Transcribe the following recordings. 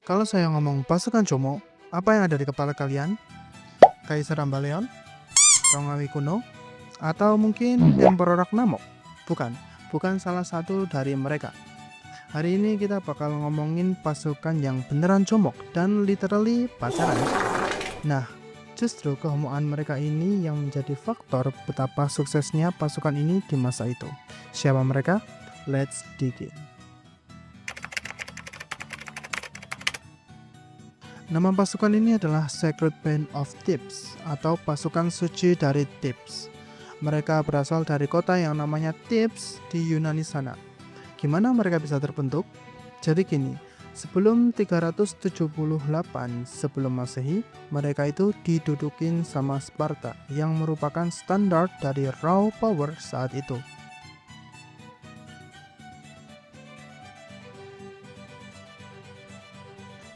Kalau saya ngomong pasukan Jomo, apa yang ada di kepala kalian? Kaisar Ambaleon? Romawi kuno? Atau mungkin Emperor Ragnamo? Bukan, bukan salah satu dari mereka. Hari ini kita bakal ngomongin pasukan yang beneran jomok dan literally pacaran. Nah, justru kehomoan mereka ini yang menjadi faktor betapa suksesnya pasukan ini di masa itu. Siapa mereka? Let's dig in. Nama pasukan ini adalah Sacred Band of Thebes atau pasukan suci dari Thebes. Mereka berasal dari kota yang namanya Thebes di Yunani sana. Gimana mereka bisa terbentuk? Jadi gini, sebelum 378 sebelum Masehi, mereka itu didudukin sama Sparta yang merupakan standar dari raw power saat itu.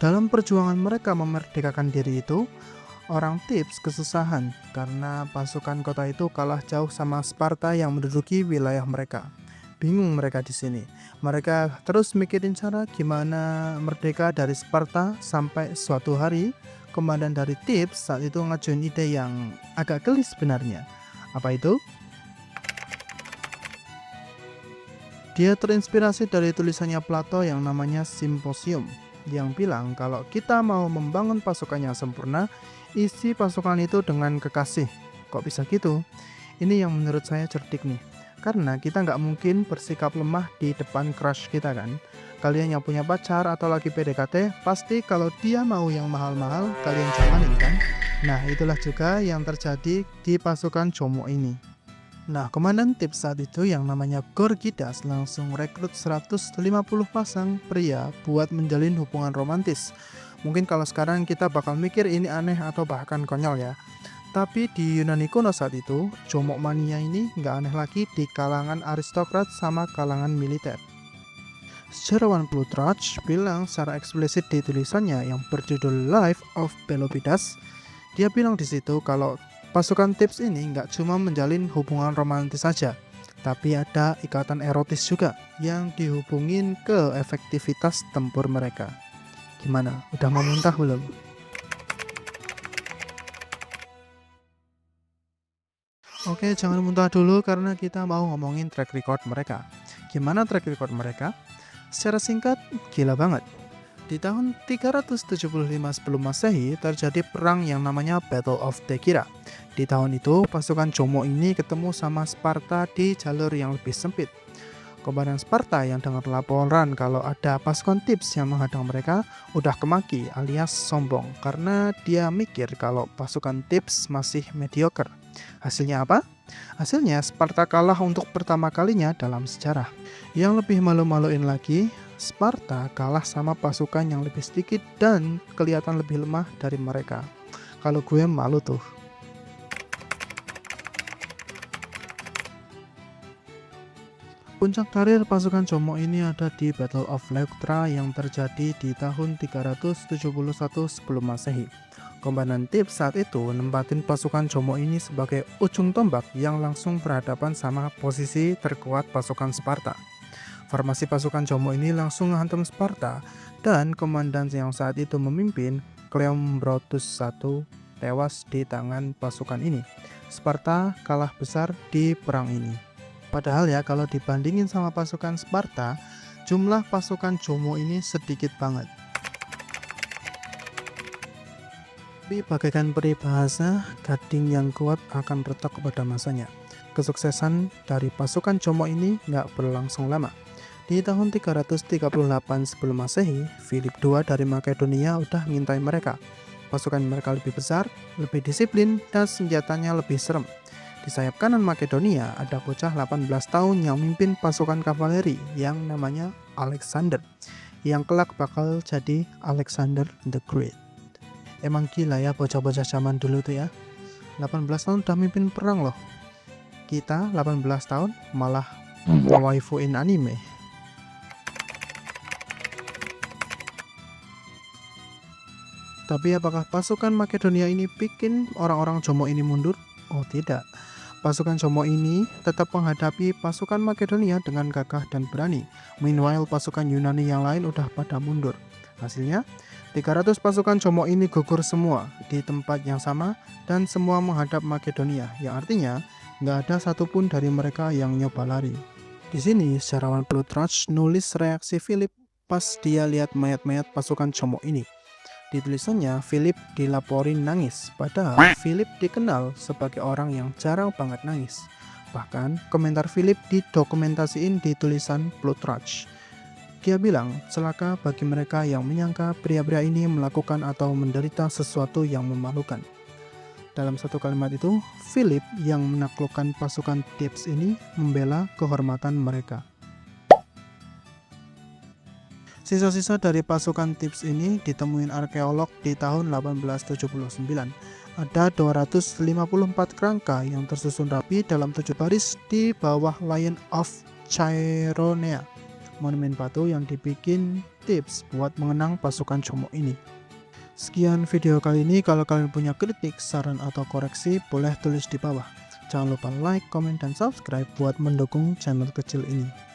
Dalam perjuangan mereka memerdekakan diri itu, orang Thebes kesusahan karena pasukan kota itu kalah jauh sama Sparta yang menduduki wilayah mereka. Bingung mereka di sini. Mereka terus mikirin cara gimana merdeka dari Sparta sampai suatu hari komandan dari Thebes saat itu ngajuin ide yang agak geli sebenarnya. Apa itu? Dia terinspirasi dari tulisannya Plato yang namanya Symposium, yang bilang kalau kita mau membangun pasukan yang sempurna, isi pasukan itu dengan kekasih. Kok bisa gitu? Ini yang menurut saya cerdik nih. Karena kita nggak mungkin bersikap lemah di depan crush kita kan. Kalian yang punya pacar atau lagi PDKT, pasti kalau dia mau yang mahal-mahal, kalian jalanin kan? Nah, itulah juga yang terjadi di pasukan Jomo ini. Nah, komandan Thebes saat itu yang namanya Gorgidas langsung rekrut 150 pasang pria buat menjalin hubungan romantis. Mungkin kalau sekarang kita bakal mikir ini aneh atau bahkan konyol ya. Tapi di Yunani kuno saat itu, Jomok mania ini nggak aneh lagi di kalangan aristokrat sama kalangan militer. Sejarawan Plutarch bilang secara eksplisit di tulisannya yang berjudul Life of Pelopidas, dia bilang di situ kalau pasukan Thebes ini nggak cuma menjalin hubungan romantis saja, tapi ada ikatan erotis juga yang dihubungin ke efektivitas tempur mereka. Gimana? Udah mau muntah belum? Oke, jangan muntah dulu karena kita mau ngomongin track record mereka. Gimana track record mereka? Secara singkat, gila banget. Di tahun 375 sebelum Masehi terjadi perang yang namanya Battle of Tegira. Di tahun itu, pasukan Jomo ini ketemu sama Sparta di jalur yang lebih sempit. Komandan Sparta yang dengar laporan kalau ada pasukan Thebes yang menghadang mereka udah kemaki alias sombong karena dia mikir kalau pasukan Thebes masih mediocre. Hasilnya apa? Hasilnya Sparta kalah untuk pertama kalinya dalam sejarah. Yang lebih malu-maluin lagi, Sparta kalah sama pasukan yang lebih sedikit dan kelihatan lebih lemah dari mereka. Kalau gue malu tuh. Puncak karir pasukan Jomo ini ada di Battle of Leuctra yang terjadi di tahun 371 sebelum Masehi. Komandan Thebes saat itu nempatin pasukan Jomo ini sebagai ujung tombak yang langsung berhadapan sama posisi terkuat pasukan Sparta. Formasi pasukan Jomo ini langsung menghantam Sparta dan komandan yang saat itu memimpin, Cleombrotus I, tewas di tangan pasukan ini. Sparta kalah besar di perang ini. Padahal ya kalau dibandingin sama pasukan Sparta, jumlah pasukan Jomo ini sedikit banget. Tapi bagaikan peribahasa, gading yang kuat akan retak pada masanya. Kesuksesan dari pasukan Jomo ini nggak berlangsung lama. Di tahun 338 sebelum Masehi, Philip II dari Makedonia udah ngintai mereka. Pasukan mereka lebih besar, lebih disiplin, dan senjatanya lebih serem. Di sayap kanan Makedonia ada bocah 18 tahun yang mimpin pasukan kavaleri yang namanya Alexander, yang kelak bakal jadi Alexander the Great. Emang gila ya bocah-bocah zaman dulu tuh ya. 18 tahun udah mimpin perang loh. Kita 18 tahun malah ngewaifuin anime. Tapi apakah pasukan Makedonia ini bikin orang-orang Jomo ini mundur? Oh tidak. Pasukan Jomo ini tetap menghadapi pasukan Makedonia dengan gagah dan berani. Meanwhile, pasukan Yunani yang lain udah pada mundur. Hasilnya, 300 pasukan Como ini gugur semua di tempat yang sama dan semua menghadap Makedonia, yang artinya nggak ada satupun dari mereka yang nyoba lari. Di sini sejarawan Plutarch nulis reaksi Philip pas dia lihat mayat-mayat pasukan Como ini. Di tulisannya, Philip dilaporin nangis, padahal Philip dikenal sebagai orang yang jarang banget nangis. Bahkan, komentar Philip didokumentasiin di tulisan Plutarch. Dia bilang, celaka bagi mereka yang menyangka pria-pria ini melakukan atau menderita sesuatu yang memalukan. Dalam satu kalimat itu, Philip yang menaklukkan pasukan Thebes ini membela kehormatan mereka. Sisa-sisa dari pasukan Thebes ini ditemuin arkeolog di tahun 1879. Ada 254 kerangka yang tersusun rapi dalam 7 baris di bawah Lion of Chaironea, monumen batu yang dibikin Thebes buat mengenang pasukan Como ini. Sekian video kali ini. Kalau kalian punya kritik, saran, atau koreksi, boleh tulis di bawah. Jangan lupa like, komen, dan subscribe buat mendukung channel kecil ini.